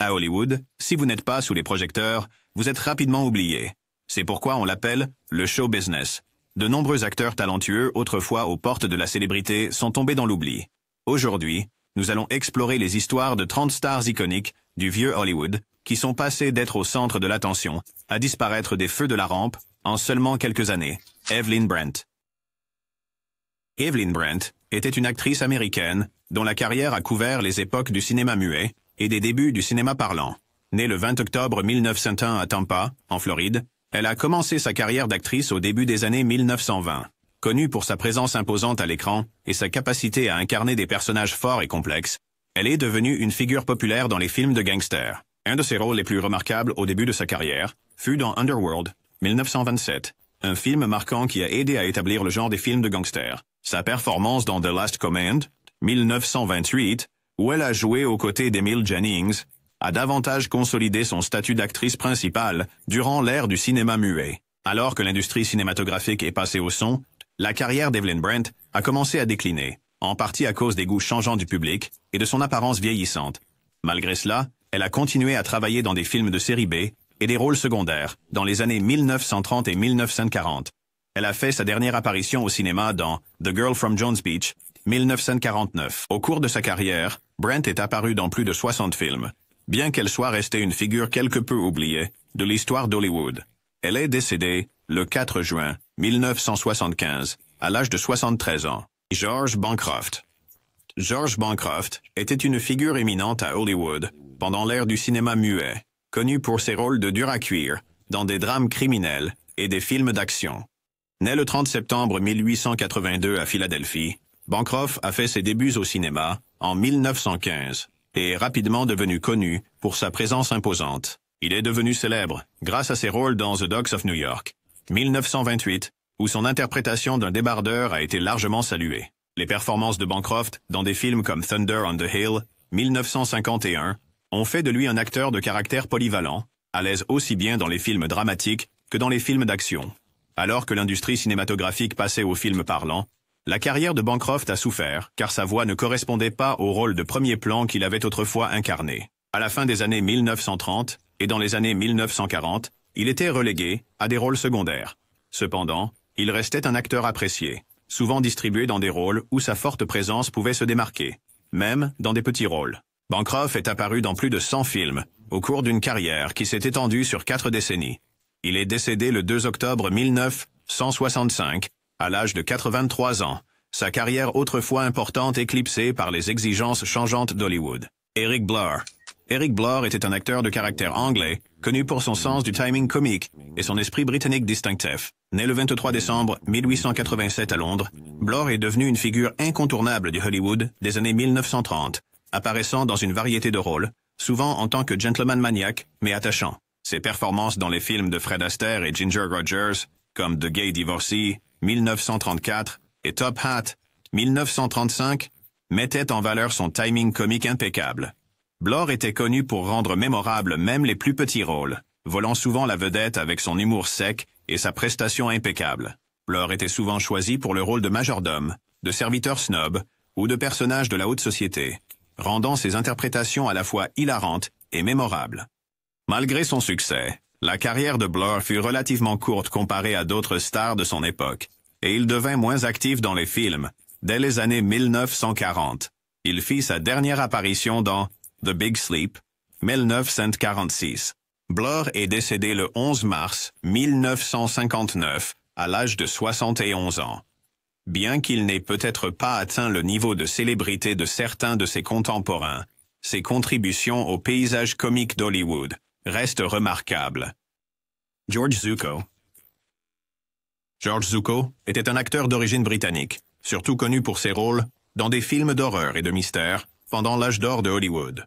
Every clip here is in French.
À Hollywood, si vous n'êtes pas sous les projecteurs, vous êtes rapidement oublié. C'est pourquoi on l'appelle le show business. De nombreux acteurs talentueux, autrefois aux portes de la célébrité, sont tombés dans l'oubli. Aujourd'hui, nous allons explorer les histoires de 30 stars iconiques du vieux Hollywood qui sont passées d'être au centre de l'attention à disparaître des feux de la rampe en seulement quelques années. Evelyn Brent. Evelyn Brent était une actrice américaine dont la carrière a couvert les époques du cinéma muet et des débuts du cinéma parlant. Née le 20 octobre 1901 à Tampa, en Floride, elle a commencé sa carrière d'actrice au début des années 1920. Connue pour sa présence imposante à l'écran et sa capacité à incarner des personnages forts et complexes, elle est devenue une figure populaire dans les films de gangsters. Un de ses rôles les plus remarquables au début de sa carrière fut dans Underworld, 1927, un film marquant qui a aidé à établir le genre des films de gangsters. Sa performance dans The Last Command, 1928, où elle a joué aux côtés d'Emile Jennings, a davantage consolidé son statut d'actrice principale durant l'ère du cinéma muet. Alors que l'industrie cinématographique est passée au son, la carrière d'Evelyn Brent a commencé à décliner, en partie à cause des goûts changeants du public et de son apparence vieillissante. Malgré cela, elle a continué à travailler dans des films de série B et des rôles secondaires dans les années 1930 et 1940. Elle a fait sa dernière apparition au cinéma dans The Girl from Jones Beach, 1949. Au cours de sa carrière, Brent est apparue dans plus de 60 films, bien qu'elle soit restée une figure quelque peu oubliée de l'histoire d'Hollywood. Elle est décédée le 4 juin 1975, à l'âge de 73 ans. George Bancroft. George Bancroft était une figure éminente à Hollywood pendant l'ère du cinéma muet, connu pour ses rôles de dur à cuire dans des drames criminels et des films d'action. Né le 30 septembre 1882 à Philadelphie, Bancroft a fait ses débuts au cinéma en 1915 et est rapidement devenu connu pour sa présence imposante. Il est devenu célèbre grâce à ses rôles dans The Dogs of New York, 1928, où son interprétation d'un débardeur a été largement saluée. Les performances de Bancroft dans des films comme Thunder on the Hill, 1951, ont fait de lui un acteur de caractère polyvalent, à l'aise aussi bien dans les films dramatiques que dans les films d'action. Alors que l'industrie cinématographique passait aux films parlants, la carrière de Bancroft a souffert car sa voix ne correspondait pas au rôle de premier plan qu'il avait autrefois incarné. À la fin des années 1930 et dans les années 1940, il était relégué à des rôles secondaires. Cependant, il restait un acteur apprécié, souvent distribué dans des rôles où sa forte présence pouvait se démarquer, même dans des petits rôles. Bancroft est apparu dans plus de 100 films, au cours d'une carrière qui s'est étendue sur 4 décennies. Il est décédé le 2 octobre 1965, à l'âge de 83 ans, sa carrière autrefois importante éclipsée par les exigences changeantes d'Hollywood. Eric Blore. Eric Blore était un acteur de caractère anglais, connu pour son sens du timing comique et son esprit britannique distinctif. Né le 23 décembre 1887 à Londres, Blore est devenu une figure incontournable du Hollywood des années 1930, apparaissant dans une variété de rôles, souvent en tant que gentleman maniaque, mais attachant. Ses performances dans les films de Fred Astaire et Ginger Rogers, comme The Gay Divorcee, 1934, et Top Hat, 1935, mettaient en valeur son timing comique impeccable. Blore était connu pour rendre mémorables même les plus petits rôles, volant souvent la vedette avec son humour sec et sa prestation impeccable. Blore était souvent choisi pour le rôle de majordome, de serviteur snob ou de personnage de la haute société, rendant ses interprétations à la fois hilarantes et mémorables. Malgré son succès, la carrière de Blore fut relativement courte comparée à d'autres stars de son époque, et il devint moins actif dans les films dès les années 1940. Il fit sa dernière apparition dans The Big Sleep, 1946. Blore est décédé le 11 mars 1959, à l'âge de 71 ans. Bien qu'il n'ait peut-être pas atteint le niveau de célébrité de certains de ses contemporains, ses contributions au paysage comique d'Hollywood restent remarquables. George Zucco. George Zucco était un acteur d'origine britannique, surtout connu pour ses rôles dans des films d'horreur et de mystère pendant l'âge d'or de Hollywood.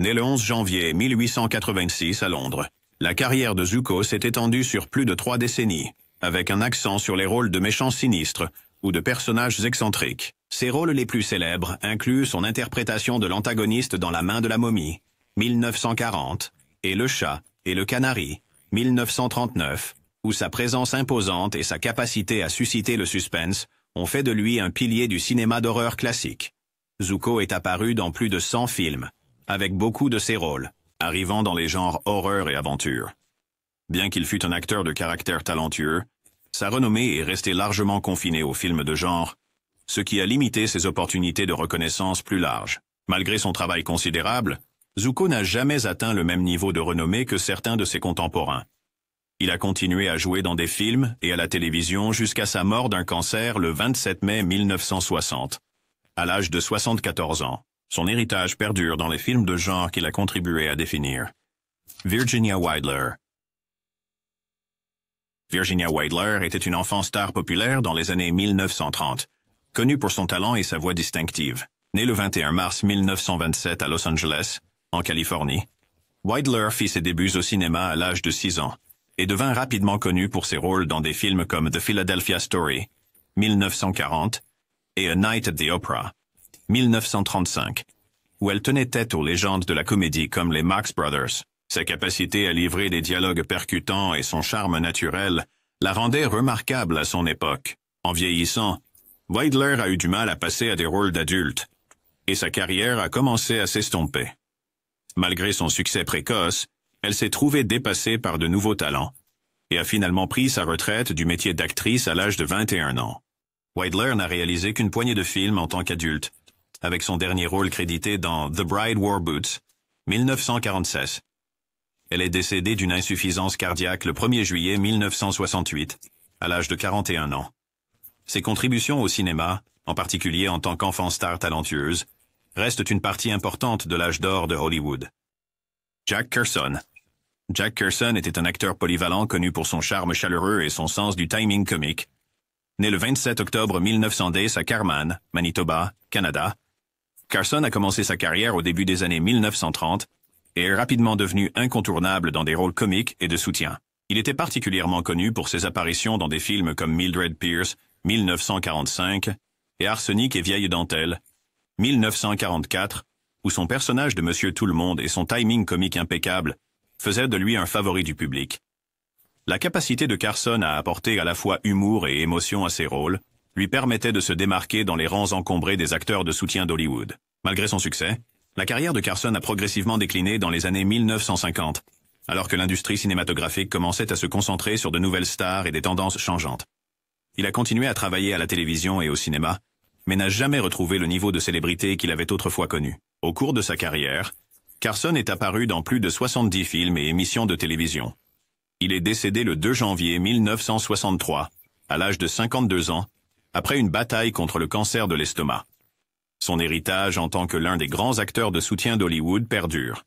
Né le 11 janvier 1886 à Londres, la carrière de Zucco s'est étendue sur plus de 3 décennies, avec un accent sur les rôles de méchants sinistres ou de personnages excentriques. Ses rôles les plus célèbres incluent son interprétation de l'antagoniste dans La main de la momie, 1940, et Le chat et le canari, 1939, où sa présence imposante et sa capacité à susciter le suspense ont fait de lui un pilier du cinéma d'horreur classique. Zucco est apparu dans plus de 100 films, avec beaucoup de ses rôles arrivant dans les genres horreur et aventure. Bien qu'il fût un acteur de caractère talentueux, sa renommée est restée largement confinée aux films de genre, ce qui a limité ses opportunités de reconnaissance plus larges. Malgré son travail considérable, Zuko n'a jamais atteint le même niveau de renommée que certains de ses contemporains. Il a continué à jouer dans des films et à la télévision jusqu'à sa mort d'un cancer le 27 mai 1960, à l'âge de 74 ans. Son héritage perdure dans les films de genre qu'il a contribué à définir. Virginia Wilder. Virginia Wilder était une enfant star populaire dans les années 1930, connue pour son talent et sa voix distinctive. Née le 21 mars 1927 à Los Angeles, en Californie, Wilder fit ses débuts au cinéma à l'âge de 6 ans et devint rapidement connue pour ses rôles dans des films comme The Philadelphia Story, 1940, et A Night at the Opera, 1935, où elle tenait tête aux légendes de la comédie comme les Marx Brothers. Sa capacité à livrer des dialogues percutants et son charme naturel la rendaient remarquable à son époque. En vieillissant, Wilder a eu du mal à passer à des rôles d'adulte, et sa carrière a commencé à s'estomper. Malgré son succès précoce, elle s'est trouvée dépassée par de nouveaux talents, et a finalement pris sa retraite du métier d'actrice à l'âge de 21 ans. Wilder n'a réalisé qu'une poignée de films en tant qu'adulte, avec son dernier rôle crédité dans The Bride Wore Boots, 1946. Elle est décédée d'une insuffisance cardiaque le 1er juillet 1968, à l'âge de 41 ans. Ses contributions au cinéma, en particulier en tant qu'enfant star talentueuse, restent une partie importante de l'âge d'or de Hollywood. Jack Curson. Jack Curson était un acteur polyvalent connu pour son charme chaleureux et son sens du timing comique. Né le 27 octobre 1910 à Carman, Manitoba, Canada, Carson a commencé sa carrière au début des années 1930 et est rapidement devenu incontournable dans des rôles comiques et de soutien. Il était particulièrement connu pour ses apparitions dans des films comme Mildred Pierce, 1945, et Arsenic et Vieille Dentelle, 1944, où son personnage de Monsieur Tout-le-Monde et son timing comique impeccable faisaient de lui un favori du public. La capacité de Carson à apporter à la fois humour et émotion à ses rôles lui permettait de se démarquer dans les rangs encombrés des acteurs de soutien d'Hollywood. Malgré son succès, la carrière de Carson a progressivement décliné dans les années 1950, alors que l'industrie cinématographique commençait à se concentrer sur de nouvelles stars et des tendances changeantes. Il a continué à travailler à la télévision et au cinéma, mais n'a jamais retrouvé le niveau de célébrité qu'il avait autrefois connu. Au cours de sa carrière, Carson est apparu dans plus de 70 films et émissions de télévision. Il est décédé le 2 janvier 1963, à l'âge de 52 ans, après une bataille contre le cancer de l'estomac. Son héritage en tant que l'un des grands acteurs de soutien d'Hollywood perdure.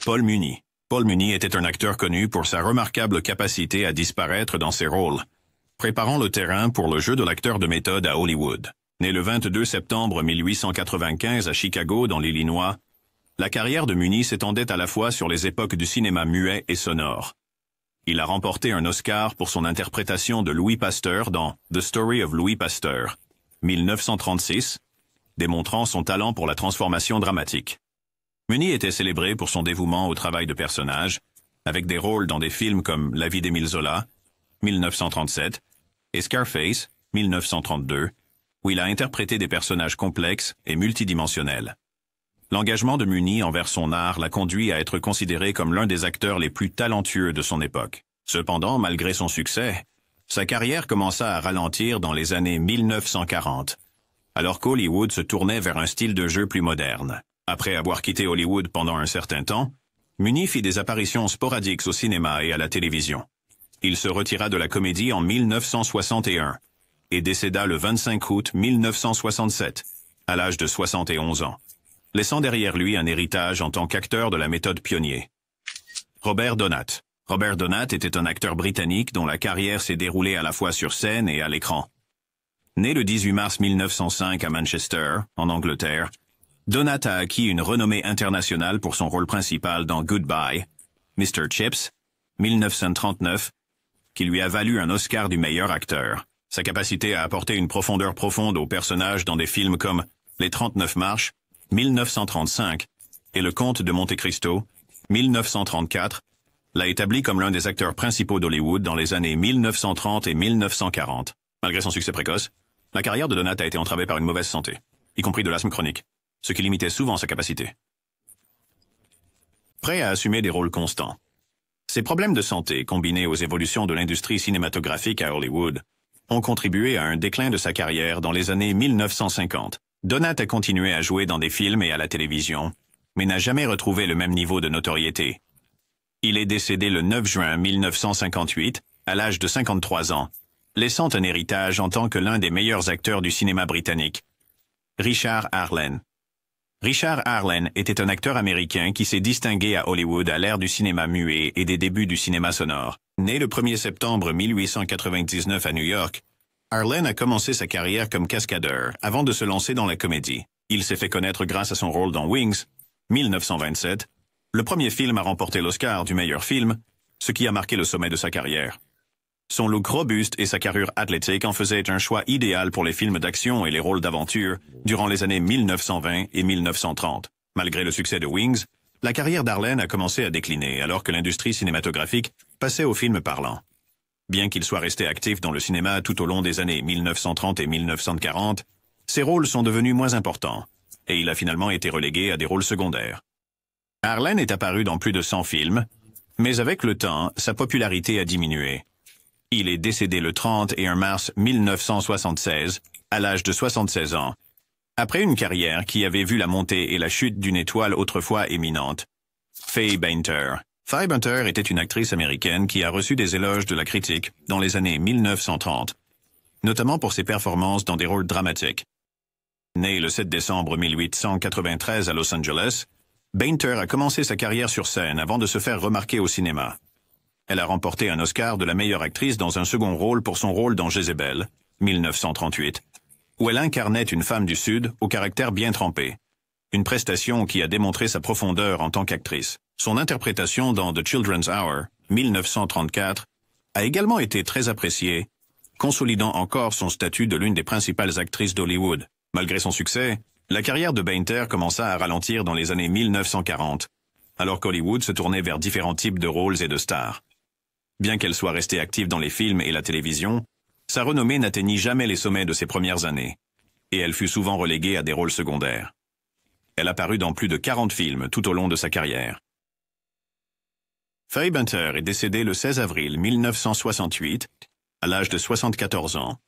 Paul Muni. Paul Muni était un acteur connu pour sa remarquable capacité à disparaître dans ses rôles, préparant le terrain pour le jeu de l'acteur de méthode à Hollywood. Né le 22 septembre 1895 à Chicago, dans l'Illinois, la carrière de Muni s'étendait à la fois sur les époques du cinéma muet et sonore. Il a remporté un Oscar pour son interprétation de Louis Pasteur dans The Story of Louis Pasteur, 1936, démontrant son talent pour la transformation dramatique. Muni était célébré pour son dévouement au travail de personnage, avec des rôles dans des films comme La vie d'Émile Zola, 1937, et Scarface, 1932, où il a interprété des personnages complexes et multidimensionnels. L'engagement de Muni envers son art l'a conduit à être considéré comme l'un des acteurs les plus talentueux de son époque. Cependant, malgré son succès, sa carrière commença à ralentir dans les années 1940, alors qu'Hollywood se tournait vers un style de jeu plus moderne. Après avoir quitté Hollywood pendant un certain temps, Muni fit des apparitions sporadiques au cinéma et à la télévision. Il se retira de la comédie en 1961 et décéda le 25 août 1967, à l'âge de 71 ans, laissant derrière lui un héritage en tant qu'acteur de la méthode pionnier. Robert Donat. Robert Donat était un acteur britannique dont la carrière s'est déroulée à la fois sur scène et à l'écran. Né le 18 mars 1905 à Manchester, en Angleterre, Donat a acquis une renommée internationale pour son rôle principal dans Goodbye, Mr. Chips, 1939, qui lui a valu un Oscar du meilleur acteur. Sa capacité à apporter une profondeur profonde au personnage dans des films comme Les 39 marches, 1935, et Le Comte de Monte Cristo, 1934, l'a établi comme l'un des acteurs principaux d'Hollywood dans les années 1930 et 1940. Malgré son succès précoce, la carrière de Donat a été entravée par une mauvaise santé, y compris de l'asthme chronique, ce qui limitait souvent sa capacité. prêt à assumer des rôles constants. Ces problèmes de santé, combinés aux évolutions de l'industrie cinématographique à Hollywood, ont contribué à un déclin de sa carrière dans les années 1950. Donat a continué à jouer dans des films et à la télévision, mais n'a jamais retrouvé le même niveau de notoriété. Il est décédé le 9 juin 1958, à l'âge de 53 ans, laissant un héritage en tant que l'un des meilleurs acteurs du cinéma britannique. Richard Arlen. Richard Arlen était un acteur américain qui s'est distingué à Hollywood à l'ère du cinéma muet et des débuts du cinéma sonore. Né le 1er septembre 1899 à New York, Arlen a commencé sa carrière comme cascadeur avant de se lancer dans la comédie. Il s'est fait connaître grâce à son rôle dans Wings, 1927, le premier film à remporter l'Oscar du meilleur film, ce qui a marqué le sommet de sa carrière. Son look robuste et sa carrure athlétique en faisaient un choix idéal pour les films d'action et les rôles d'aventure durant les années 1920 et 1930. Malgré le succès de Wings, la carrière d'Arlen a commencé à décliner alors que l'industrie cinématographique passait aux films parlants. Bien qu'il soit resté actif dans le cinéma tout au long des années 1930 et 1940, ses rôles sont devenus moins importants, et il a finalement été relégué à des rôles secondaires. Arlen est apparu dans plus de 100 films, mais avec le temps, sa popularité a diminué. Il est décédé le 31 mars 1976, à l'âge de 76 ans, après une carrière qui avait vu la montée et la chute d'une étoile autrefois éminente, Faye Bainter. Faye Bainter était une actrice américaine qui a reçu des éloges de la critique dans les années 1930, notamment pour ses performances dans des rôles dramatiques. Née le 7 décembre 1893 à Los Angeles, Bainter a commencé sa carrière sur scène avant de se faire remarquer au cinéma. Elle a remporté un Oscar de la meilleure actrice dans un second rôle pour son rôle dans Jezebel, 1938, où elle incarnait une femme du Sud au caractère bien trempé, une prestation qui a démontré sa profondeur en tant qu'actrice. Son interprétation dans The Children's Hour, 1934, a également été très appréciée, consolidant encore son statut de l'une des principales actrices d'Hollywood. Malgré son succès, la carrière de Bainter commença à ralentir dans les années 1940, alors qu'Hollywood se tournait vers différents types de rôles et de stars. Bien qu'elle soit restée active dans les films et la télévision, sa renommée n'atteignit jamais les sommets de ses premières années, et elle fut souvent reléguée à des rôles secondaires. Elle apparut dans plus de 40 films tout au long de sa carrière. Faye Bainter est décédée le 16 avril 1968, à l'âge de 74 ans,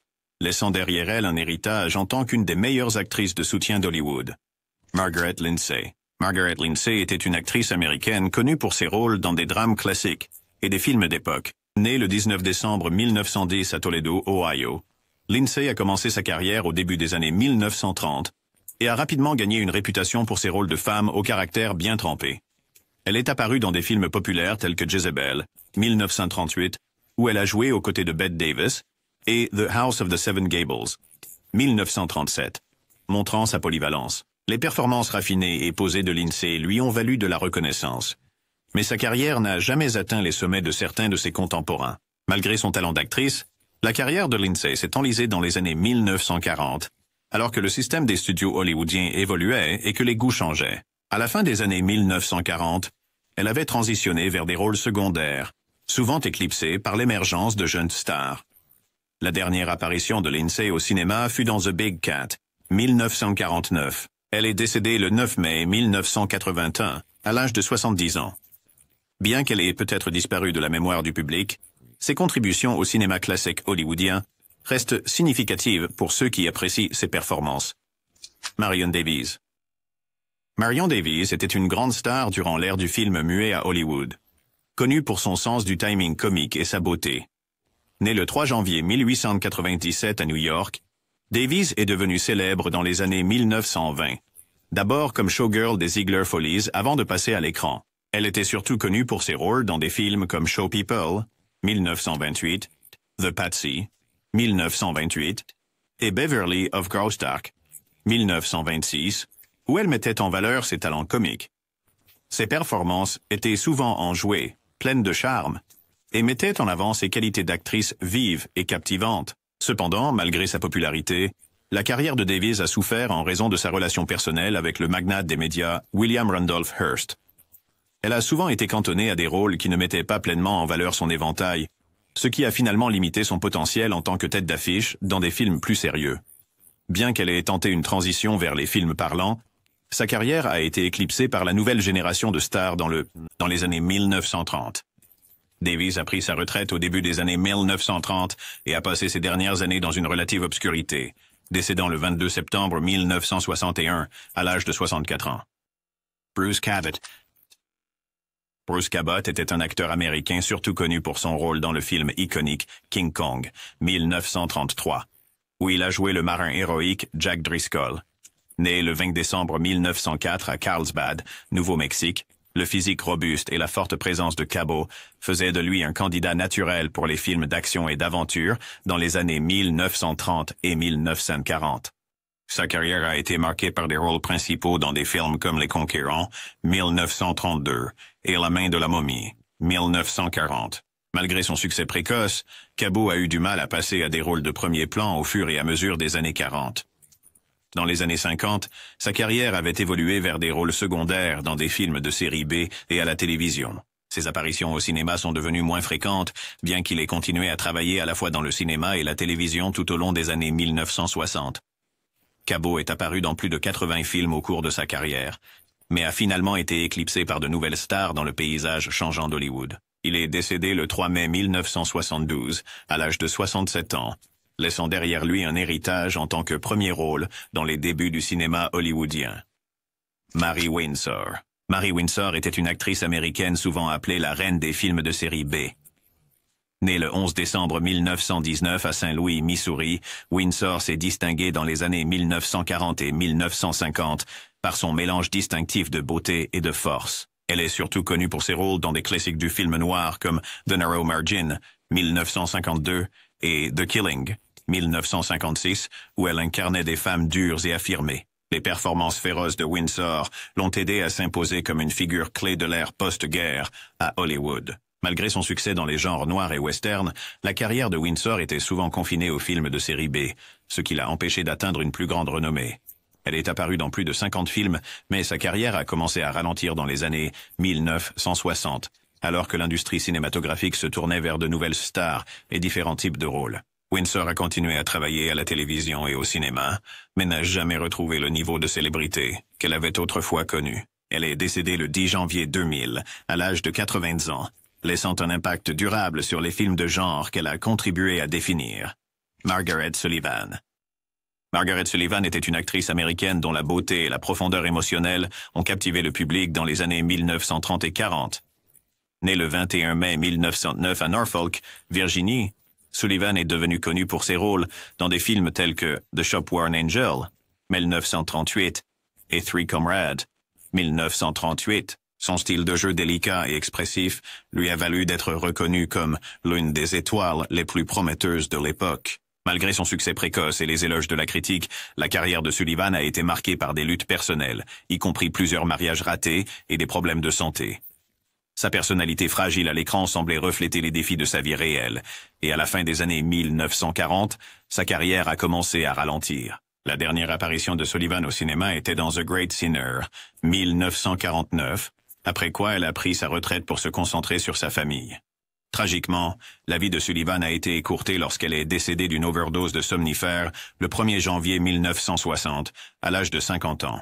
laissant derrière elle un héritage en tant qu'une des meilleures actrices de soutien d'Hollywood. Margaret Lindsay. Margaret Lindsay était une actrice américaine connue pour ses rôles dans des drames classiques et des films d'époque. Née le 19 décembre 1910 à Toledo, Ohio, Lindsay a commencé sa carrière au début des années 1930 et a rapidement gagné une réputation pour ses rôles de femme au caractère bien trempé. Elle est apparue dans des films populaires tels que Jezebel, 1938, où elle a joué aux côtés de Bette Davis, et The House of the Seven Gables, 1937, montrant sa polyvalence. Les performances raffinées et posées de Lindsay lui ont valu de la reconnaissance. Mais sa carrière n'a jamais atteint les sommets de certains de ses contemporains. Malgré son talent d'actrice, la carrière de Lindsay s'est enlisée dans les années 1940, alors que le système des studios hollywoodiens évoluait et que les goûts changeaient. À la fin des années 1940, elle avait transitionné vers des rôles secondaires, souvent éclipsés par l'émergence de jeunes stars. La dernière apparition de Lindsay au cinéma fut dans The Big Cat, 1949. Elle est décédée le 9 mai 1981, à l'âge de 70 ans. Bien qu'elle ait peut-être disparu de la mémoire du public, ses contributions au cinéma classique hollywoodien restent significatives pour ceux qui apprécient ses performances. Marion Davies. Marion Davies était une grande star durant l'ère du film muet à Hollywood, connue pour son sens du timing comique et sa beauté. Née le 3 janvier 1897 à New York, Davies est devenue célèbre dans les années 1920, d'abord comme showgirl des Ziegler Follies avant de passer à l'écran. Elle était surtout connue pour ses rôles dans des films comme Show People, 1928, The Patsy, 1928, et Beverly of Graustark, 1926, où elle mettait en valeur ses talents comiques. Ses performances étaient souvent enjouées, pleines de charme, et mettaient en avant ses qualités d'actrice vive et captivante. Cependant, malgré sa popularité, la carrière de Davies a souffert en raison de sa relation personnelle avec le magnate des médias William Randolph Hearst. Elle a souvent été cantonnée à des rôles qui ne mettaient pas pleinement en valeur son éventail, ce qui a finalement limité son potentiel en tant que tête d'affiche dans des films plus sérieux. Bien qu'elle ait tenté une transition vers les films parlants, Sa carrière a été éclipsée par la nouvelle génération de stars dans les années 1930. Davies a pris sa retraite au début des années 1930 et a passé ses dernières années dans une relative obscurité, décédant le 22 septembre 1961 à l'âge de 64 ans. Bruce Cabot. Bruce Cabot était un acteur américain surtout connu pour son rôle dans le film iconique King Kong, 1933, où il a joué le marin héroïque Jack Driscoll. Né le 20 décembre 1904 à Carlsbad, Nouveau-Mexique, le physique robuste et la forte présence de Cabot faisaient de lui un candidat naturel pour les films d'action et d'aventure dans les années 1930 et 1940. Sa carrière a été marquée par des rôles principaux dans des films comme Les Conquérants, 1932, et La main de la momie, 1940. Malgré son succès précoce, Cabot a eu du mal à passer à des rôles de premier plan au fur et à mesure des années 40. Dans les années 50, sa carrière avait évolué vers des rôles secondaires dans des films de série B et à la télévision. Ses apparitions au cinéma sont devenues moins fréquentes, bien qu'il ait continué à travailler à la fois dans le cinéma et la télévision tout au long des années 1960. Cabot est apparu dans plus de 80 films au cours de sa carrière, mais a finalement été éclipsé par de nouvelles stars dans le paysage changeant d'Hollywood. Il est décédé le 3 mai 1972, à l'âge de 67 ans, laissant derrière lui un héritage en tant que premier rôle dans les débuts du cinéma hollywoodien. Mary Windsor. Mary Windsor était une actrice américaine souvent appelée la reine des films de série B. Née le 11 décembre 1919 à Saint-Louis, Missouri, Windsor s'est distinguée dans les années 1940 et 1950 par son mélange distinctif de beauté et de force. Elle est surtout connue pour ses rôles dans des classiques du film noir comme The Narrow Margin, 1952, et The Killing, 1956, où elle incarnait des femmes dures et affirmées. Les performances féroces de Windsor l'ont aidée à s'imposer comme une figure clé de l'ère post-guerre à Hollywood. Malgré son succès dans les genres noirs et western, la carrière de Windsor était souvent confinée aux films de série B, ce qui l'a empêché d'atteindre une plus grande renommée. Elle est apparue dans plus de 50 films, mais sa carrière a commencé à ralentir dans les années 1960, alors que l'industrie cinématographique se tournait vers de nouvelles stars et différents types de rôles. Windsor a continué à travailler à la télévision et au cinéma, mais n'a jamais retrouvé le niveau de célébrité qu'elle avait autrefois connu. Elle est décédée le 10 janvier 2000, à l'âge de 80 ans, laissant un impact durable sur les films de genre qu'elle a contribué à définir. Margaret Sullivan. Margaret Sullivan était une actrice américaine dont la beauté et la profondeur émotionnelle ont captivé le public dans les années 1930 et 40. Née le 21 mai 1909 à Norfolk, Virginie, Sullivan est devenue connue pour ses rôles dans des films tels que The Shopworn Angel, 1938, et Three Comrades, 1938. Son style de jeu délicat et expressif lui a valu d'être reconnue comme l'une des étoiles les plus prometteuses de l'époque. Malgré son succès précoce et les éloges de la critique, la carrière de Sullivan a été marquée par des luttes personnelles, y compris plusieurs mariages ratés et des problèmes de santé. Sa personnalité fragile à l'écran semblait refléter les défis de sa vie réelle, et à la fin des années 1940, sa carrière a commencé à ralentir. La dernière apparition de Sullivan au cinéma était dans The Great Sinner, 1949, après quoi elle a pris sa retraite pour se concentrer sur sa famille. Tragiquement, la vie de Sullivan a été écourtée lorsqu'elle est décédée d'une overdose de somnifères le 1er janvier 1960, à l'âge de 50 ans.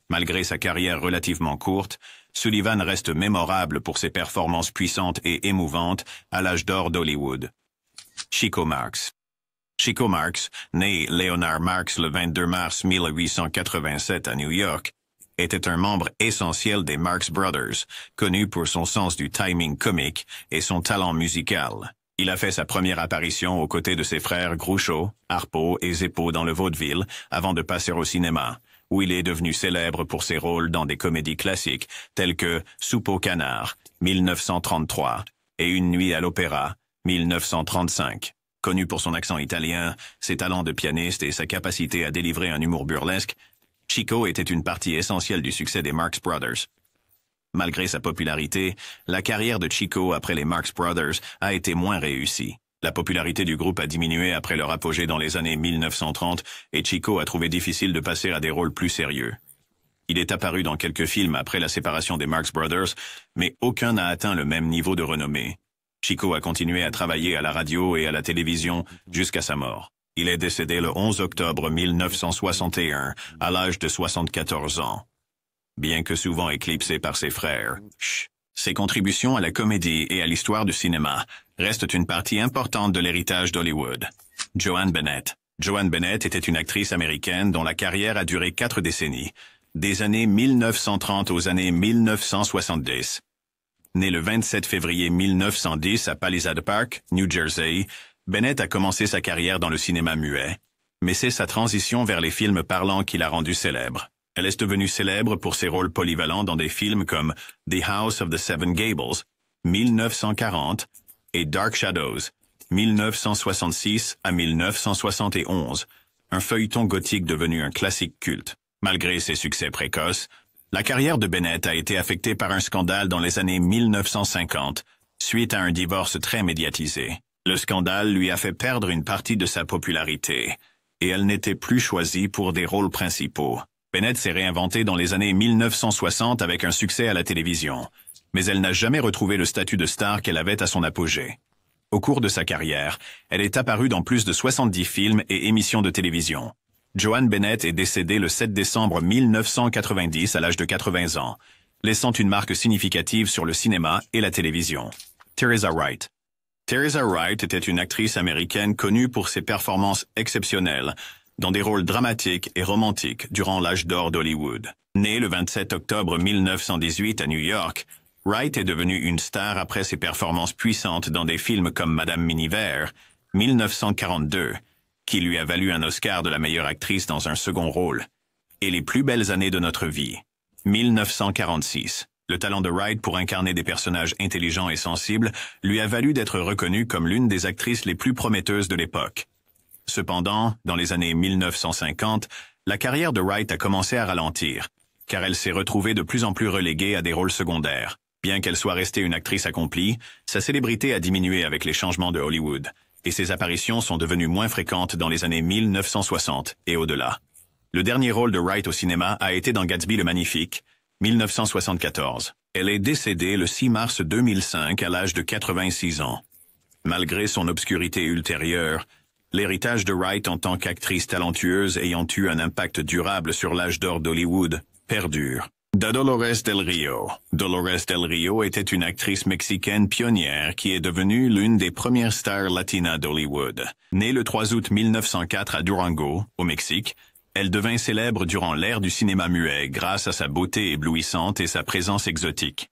Malgré sa carrière relativement courte, Sullivan reste mémorable pour ses performances puissantes et émouvantes à l'âge d'or d'Hollywood. Chico Marx. Chico Marx, né Leonard Marx le 22 mars 1887 à New York, était un membre essentiel des Marx Brothers, connu pour son sens du timing comique et son talent musical. Il a fait sa première apparition aux côtés de ses frères Groucho, Harpo et Zeppo dans le vaudeville avant de passer au cinéma, où il est devenu célèbre pour ses rôles dans des comédies classiques telles que Soupe au canard, 1933, et Une nuit à l'opéra, 1935. Connu pour son accent italien, ses talents de pianiste et sa capacité à délivrer un humour burlesque, Chico était une partie essentielle du succès des Marx Brothers. Malgré sa popularité, la carrière de Chico après les Marx Brothers a été moins réussie. La popularité du groupe a diminué après leur apogée dans les années 1930 et Chico a trouvé difficile de passer à des rôles plus sérieux. Il est apparu dans quelques films après la séparation des Marx Brothers, mais aucun n'a atteint le même niveau de renommée. Chico a continué à travailler à la radio et à la télévision jusqu'à sa mort. Il est décédé le 11 octobre 1961, à l'âge de 74 ans. Bien que souvent éclipsé par ses frères, ses contributions à la comédie et à l'histoire du cinéma restent une partie importante de l'héritage d'Hollywood. Joan Bennett. Joan Bennett était une actrice américaine dont la carrière a duré 4 décennies, des années 1930 aux années 1970. Née le 27 février 1910 à Palisade Park, New Jersey, Bennett a commencé sa carrière dans le cinéma muet, mais c'est sa transition vers les films parlants qui l'a rendue célèbre. Elle est devenue célèbre pour ses rôles polyvalents dans des films comme The House of the Seven Gables, 1940, et Dark Shadows, 1966 à 1971, un feuilleton gothique devenu un classique culte. Malgré ses succès précoces, la carrière de Bennett a été affectée par un scandale dans les années 1950, suite à un divorce très médiatisé. Le scandale lui a fait perdre une partie de sa popularité, et elle n'était plus choisie pour des rôles principaux. Bennett s'est réinventée dans les années 1960 avec un succès à la télévision, mais elle n'a jamais retrouvé le statut de star qu'elle avait à son apogée. Au cours de sa carrière, elle est apparue dans plus de 70 films et émissions de télévision. Joan Bennett est décédée le 7 décembre 1990 à l'âge de 80 ans, laissant une marque significative sur le cinéma et la télévision. Teresa Wright. Teresa Wright était une actrice américaine connue pour ses performances exceptionnelles dans des rôles dramatiques et romantiques durant l'âge d'or d'Hollywood. Née le 27 octobre 1918 à New York, Wright est devenue une star après ses performances puissantes dans des films comme Madame Miniver, 1942, qui lui a valu un Oscar de la meilleure actrice dans un second rôle, et Les plus belles années de notre vie, 1946. Le talent de Wright pour incarner des personnages intelligents et sensibles lui a valu d'être reconnue comme l'une des actrices les plus prometteuses de l'époque. Cependant, dans les années 1950, la carrière de Wright a commencé à ralentir, car elle s'est retrouvée de plus en plus reléguée à des rôles secondaires. Bien qu'elle soit restée une actrice accomplie, sa célébrité a diminué avec les changements de Hollywood, et ses apparitions sont devenues moins fréquentes dans les années 1960 et au-delà. Le dernier rôle de Wright au cinéma a été dans Gatsby le Magnifique, 1974. Elle est décédée le 6 mars 2005 à l'âge de 86 ans. Malgré son obscurité ultérieure, l'héritage de Wright en tant qu'actrice talentueuse ayant eu un impact durable sur l'âge d'or d'Hollywood perdure. Dolores Del Rio. Dolores Del Rio était une actrice mexicaine pionnière qui est devenue l'une des premières stars latinas d'Hollywood. Née le 3 août 1904 à Durango, au Mexique, elle devint célèbre durant l'ère du cinéma muet grâce à sa beauté éblouissante et sa présence exotique.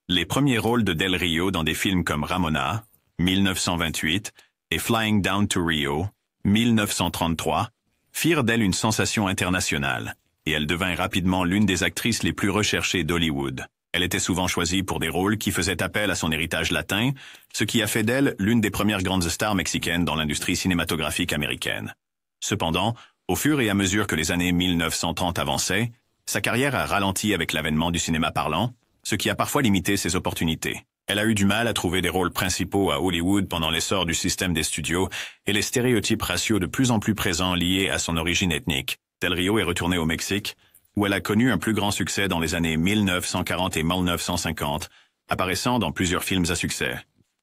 Les premiers rôles de Del Rio dans des films comme Ramona, 1928, et Flying Down to Rio, 1933, firent d'elle une sensation internationale, et elle devint rapidement l'une des actrices les plus recherchées d'Hollywood. Elle était souvent choisie pour des rôles qui faisaient appel à son héritage latin, ce qui a fait d'elle l'une des premières grandes stars mexicaines dans l'industrie cinématographique américaine. Cependant, au fur et à mesure que les années 1930 avançaient, sa carrière a ralenti avec l'avènement du cinéma parlant, ce qui a parfois limité ses opportunités. Elle a eu du mal à trouver des rôles principaux à Hollywood pendant l'essor du système des studios et les stéréotypes raciaux de plus en plus présents liés à son origine ethnique. Del Rio est retournée au Mexique, où elle a connu un plus grand succès dans les années 1940 et 1950, apparaissant dans plusieurs films à succès.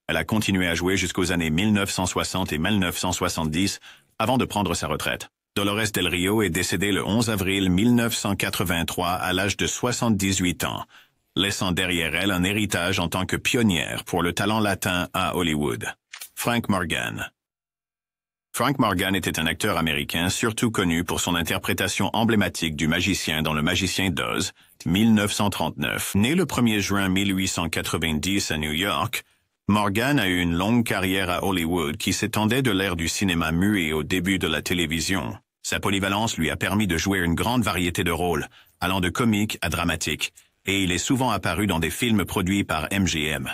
Elle a continué à jouer jusqu'aux années 1960 et 1970 avant de prendre sa retraite. Dolores Del Rio est décédée le 11 avril 1983 à l'âge de 78 ans, laissant derrière elle un héritage en tant que pionnière pour le talent latin à Hollywood. Frank Morgan. Frank Morgan était un acteur américain surtout connu pour son interprétation emblématique du magicien dans Le Magicien d'Oz, 1939. Né le 1er juin 1890 à New York, Morgan a eu une longue carrière à Hollywood qui s'étendait de l'ère du cinéma muet au début de la télévision. Sa polyvalence lui a permis de jouer une grande variété de rôles, allant de comique à dramatique, et il est souvent apparu dans des films produits par MGM.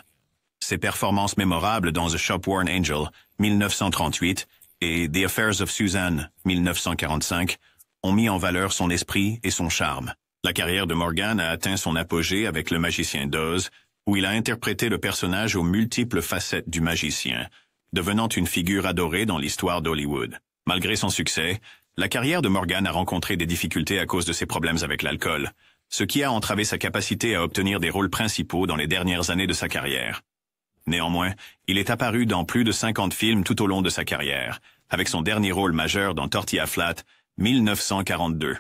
Ses performances mémorables dans The Shopworn Angel, 1938, et The Affairs of Suzanne, 1945, ont mis en valeur son esprit et son charme. La carrière de Morgan a atteint son apogée avec Le Magicien d'Oz, où il a interprété le personnage aux multiples facettes du magicien, devenant une figure adorée dans l'histoire d'Hollywood. Malgré son succès, la carrière de Morgan a rencontré des difficultés à cause de ses problèmes avec l'alcool, ce qui a entravé sa capacité à obtenir des rôles principaux dans les dernières années de sa carrière. Néanmoins, il est apparu dans plus de 50 films tout au long de sa carrière, avec son dernier rôle majeur dans Tortilla Flat, 1942.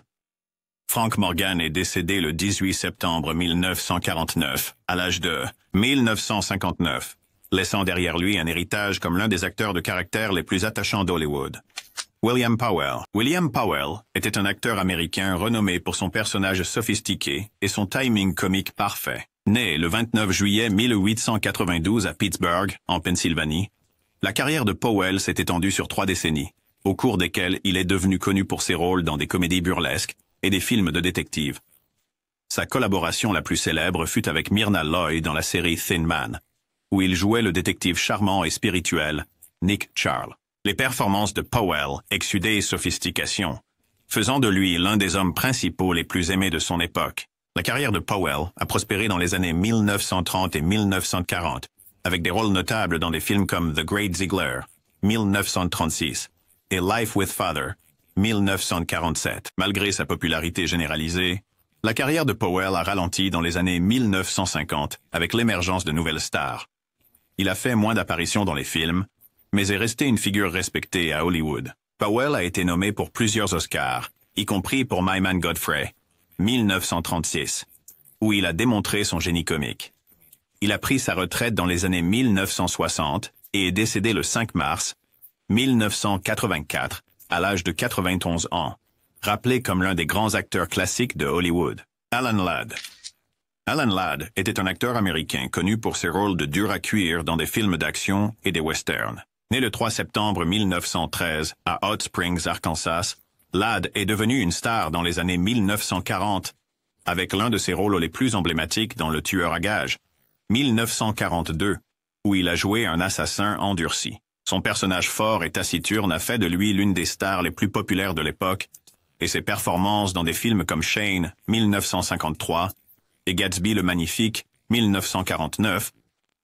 Frank Morgan est décédé le 18 septembre 1949, à l'âge de 1959, laissant derrière lui un héritage comme l'un des acteurs de caractère les plus attachants d'Hollywood. William Powell. William Powell était un acteur américain renommé pour son personnage sophistiqué et son timing comique parfait. Né le 29 juillet 1892 à Pittsburgh, en Pennsylvanie, la carrière de Powell s'est étendue sur 3 décennies, au cours desquelles il est devenu connu pour ses rôles dans des comédies burlesques et des films de détectives. Sa collaboration la plus célèbre fut avec Myrna Loy dans la série Thin Man, où il jouait le détective charmant et spirituel Nick Charles. Les performances de Powell exudaient sophistication, faisant de lui l'un des hommes principaux les plus aimés de son époque. La carrière de Powell a prospéré dans les années 1930 et 1940, avec des rôles notables dans des films comme The Great Ziegler, 1936, et Life with Father, 1947. Malgré sa popularité généralisée, la carrière de Powell a ralenti dans les années 1950 avec l'émergence de nouvelles stars. Il a fait moins d'apparitions dans les films, mais est resté une figure respectée à Hollywood. Powell a été nommé pour plusieurs Oscars, y compris pour My Man Godfrey, 1936, où il a démontré son génie comique. Il a pris sa retraite dans les années 1960 et est décédé le 5 mars 1984, à l'âge de 91 ans, rappelé comme l'un des grands acteurs classiques de Hollywood. Alan Ladd. Alan Ladd était un acteur américain connu pour ses rôles de dur à cuire dans des films d'action et des westerns. Né le 3 septembre 1913 à Hot Springs, Arkansas, Ladd est devenu une star dans les années 1940, avec l'un de ses rôles les plus emblématiques dans Le Tueur à gages, 1942, où il a joué un assassin endurci. Son personnage fort et taciturne a fait de lui l'une des stars les plus populaires de l'époque, et ses performances dans des films comme Shane, 1953, et Gatsby le Magnifique, 1949,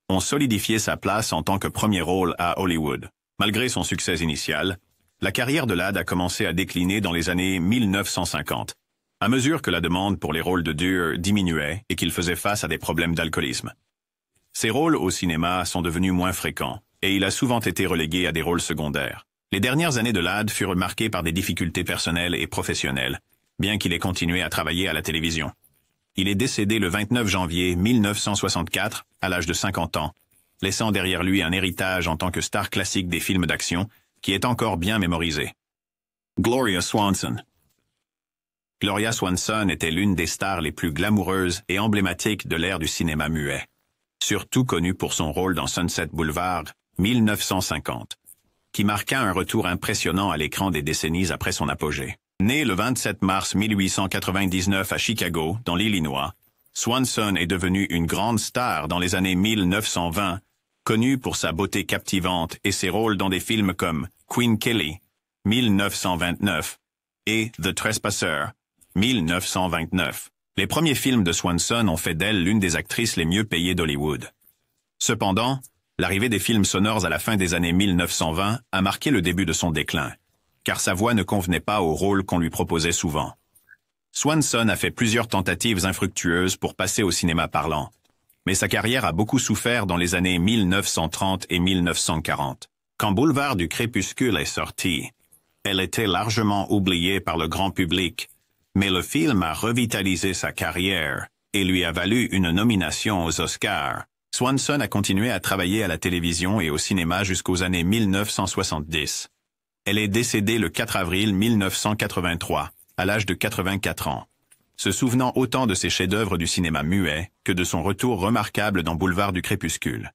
ont solidifié sa place en tant que premier rôle à Hollywood. Malgré son succès initial, la carrière de Ladd a commencé à décliner dans les années 1950, à mesure que la demande pour les rôles de dur diminuait et qu'il faisait face à des problèmes d'alcoolisme. Ses rôles au cinéma sont devenus moins fréquents, et il a souvent été relégué à des rôles secondaires. Les dernières années de Ladd furent marquées par des difficultés personnelles et professionnelles, bien qu'il ait continué à travailler à la télévision. Il est décédé le 29 janvier 1964, à l'âge de 50 ans, laissant derrière lui un héritage en tant que star classique des films d'action qui est encore bien mémorisé. Gloria Swanson. Gloria Swanson était l'une des stars les plus glamoureuses et emblématiques de l'ère du cinéma muet, surtout connue pour son rôle dans Sunset Boulevard, 1950, qui marqua un retour impressionnant à l'écran des décennies après son apogée. Née le 27 mars 1899 à Chicago, dans l'Illinois, Swanson est devenue une grande star dans les années 1920, connue pour sa beauté captivante et ses rôles dans des films comme Queen Kelly, 1929, et The Trespasser, 1929. Les premiers films de Swanson ont fait d'elle l'une des actrices les mieux payées d'Hollywood. Cependant, l'arrivée des films sonores à la fin des années 1920 a marqué le début de son déclin, car sa voix ne convenait pas au rôle qu'on lui proposait souvent. Swanson a fait plusieurs tentatives infructueuses pour passer au cinéma parlant, mais sa carrière a beaucoup souffert dans les années 1930 et 1940. Quand Boulevard du Crépuscule est sorti, elle était largement oubliée par le grand public, mais le film a revitalisé sa carrière et lui a valu une nomination aux Oscars. Swanson a continué à travailler à la télévision et au cinéma jusqu'aux années 1970. Elle est décédée le 4 avril 1983, à l'âge de 84 ans, se souvenant autant de ses chefs-d'œuvre du cinéma muet que de son retour remarquable dans Boulevard du Crépuscule.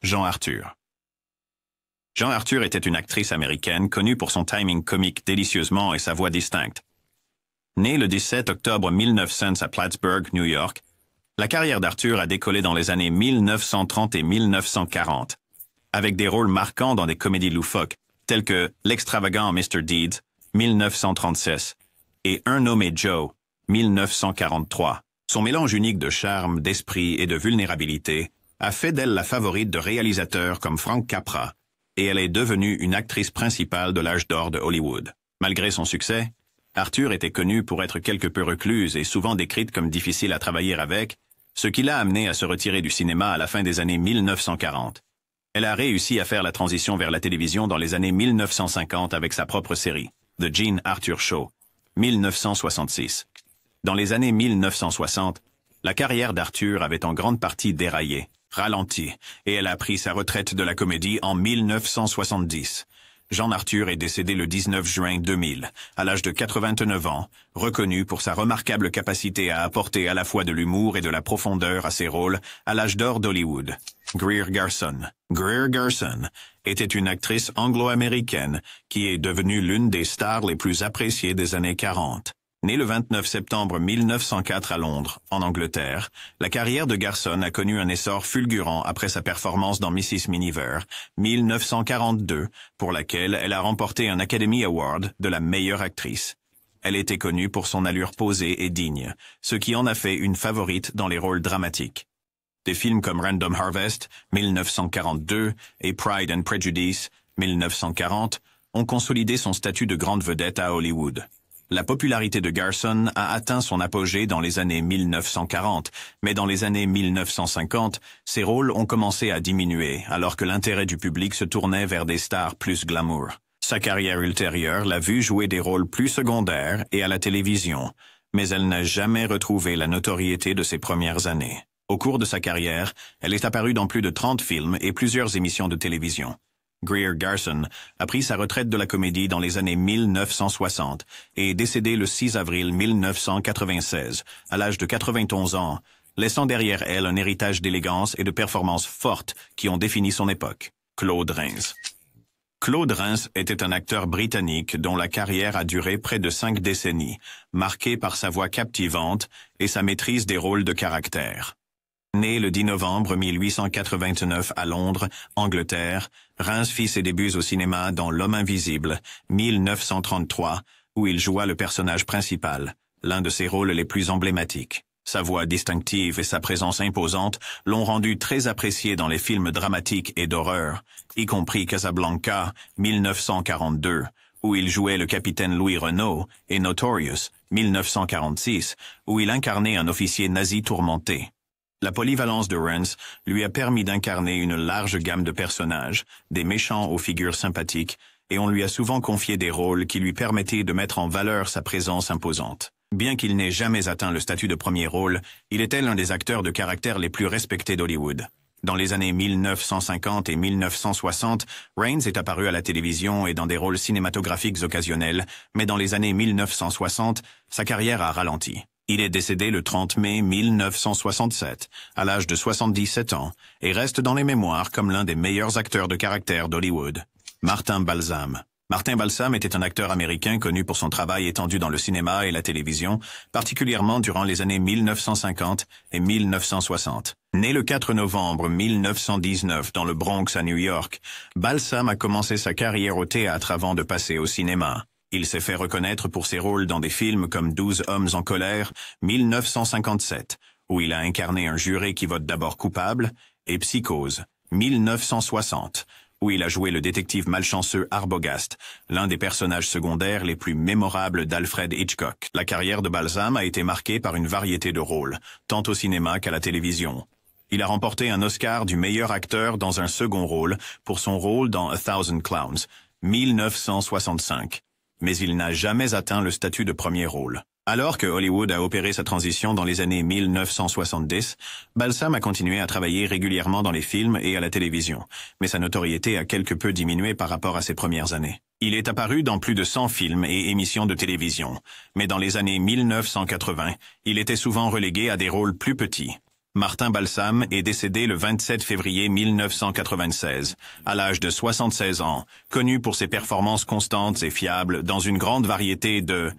Jean Arthur. Jean Arthur était une actrice américaine connue pour son timing comique délicieusement et sa voix distincte. Née le 17 octobre 1900 à Plattsburgh, New York, la carrière d'Arthur a décollé dans les années 1930 et 1940, avec des rôles marquants dans des comédies loufoques, tels que L'extravagant Mr. Deeds, 1936, et Un nommé Joe, 1943. Son mélange unique de charme, d'esprit et de vulnérabilité a fait d'elle la favorite de réalisateurs comme Frank Capra, et elle est devenue une actrice principale de l'âge d'or de Hollywood. Malgré son succès, Arthur était connue pour être quelque peu recluse et souvent décrite comme difficile à travailler avec, ce qui l'a amenée à se retirer du cinéma à la fin des années 1940. Elle a réussi à faire la transition vers la télévision dans les années 1950 avec sa propre série, The Jean Arthur Show, 1966. Dans les années 1960, la carrière d'Arthur avait en grande partie déraillé, ralenti, et elle a pris sa retraite de la comédie en 1970. Jean Arthur est décédé le 19 juin 2000, à l'âge de 89 ans, reconnu pour sa remarquable capacité à apporter à la fois de l'humour et de la profondeur à ses rôles à l'âge d'or d'Hollywood. Greer Garson. Greer Garson était une actrice anglo-américaine qui est devenue l'une des stars les plus appréciées des années 40. Née le 29 septembre 1904 à Londres, en Angleterre, la carrière de Garson a connu un essor fulgurant après sa performance dans Mrs. Miniver, 1942, pour laquelle elle a remporté un Academy Award de la meilleure actrice. Elle était connue pour son allure posée et digne, ce qui en a fait une favorite dans les rôles dramatiques. Des films comme Random Harvest, 1942, et Pride and Prejudice, 1940, ont consolidé son statut de grande vedette à Hollywood. La popularité de Garson a atteint son apogée dans les années 1940, mais dans les années 1950, ses rôles ont commencé à diminuer alors que l'intérêt du public se tournait vers des stars plus glamour. Sa carrière ultérieure l'a vu jouer des rôles plus secondaires et à la télévision, mais elle n'a jamais retrouvé la notoriété de ses premières années. Au cours de sa carrière, elle est apparue dans plus de 30 films et plusieurs émissions de télévision. Greer Garson a pris sa retraite de la comédie dans les années 1960 et est décédée le 6 avril 1996, à l'âge de 91 ans, laissant derrière elle un héritage d'élégance et de performances fortes qui ont défini son époque. Claude Rains. Claude Rains était un acteur britannique dont la carrière a duré près de 5 décennies, marquée par sa voix captivante et sa maîtrise des rôles de caractère. Né le 10 novembre 1889 à Londres, Angleterre, Rains fit ses débuts au cinéma dans L'Homme invisible, 1933, où il joua le personnage principal, l'un de ses rôles les plus emblématiques. Sa voix distinctive et sa présence imposante l'ont rendu très apprécié dans les films dramatiques et d'horreur, y compris Casablanca, 1942, où il jouait le capitaine Louis Renault, et Notorious, 1946, où il incarnait un officier nazi tourmenté. La polyvalence de Rains lui a permis d'incarner une large gamme de personnages, des méchants aux figures sympathiques, et on lui a souvent confié des rôles qui lui permettaient de mettre en valeur sa présence imposante. Bien qu'il n'ait jamais atteint le statut de premier rôle, il était l'un des acteurs de caractère les plus respectés d'Hollywood. Dans les années 1950 et 1960, Rains est apparu à la télévision et dans des rôles cinématographiques occasionnels, mais dans les années 1960, sa carrière a ralenti. Il est décédé le 30 mai 1967, à l'âge de 77 ans, et reste dans les mémoires comme l'un des meilleurs acteurs de caractère d'Hollywood. Martin Balsam. Martin Balsam était un acteur américain connu pour son travail étendu dans le cinéma et la télévision, particulièrement durant les années 1950 et 1960. Né le 4 novembre 1919 dans le Bronx à New York, Balsam a commencé sa carrière au théâtre avant de passer au cinéma. Il s'est fait reconnaître pour ses rôles dans des films comme 12 hommes en colère, 1957, où il a incarné un juré qui vote d'abord coupable, et Psychose, 1960, où il a joué le détective malchanceux Arbogast, l'un des personnages secondaires les plus mémorables d'Alfred Hitchcock. La carrière de Balsam a été marquée par une variété de rôles, tant au cinéma qu'à la télévision. Il a remporté un Oscar du meilleur acteur dans un second rôle pour son rôle dans A Thousand Clowns, 1965. Mais il n'a jamais atteint le statut de premier rôle. Alors que Hollywood a opéré sa transition dans les années 1970, Balsam a continué à travailler régulièrement dans les films et à la télévision, mais sa notoriété a quelque peu diminué par rapport à ses premières années. Il est apparu dans plus de 100 films et émissions de télévision, mais dans les années 1980, il était souvent relégué à des rôles plus petits. Martin Balsam est décédé le 27 février 1996, à l'âge de 76 ans, connu pour ses performances constantes et fiables dans une grande variété de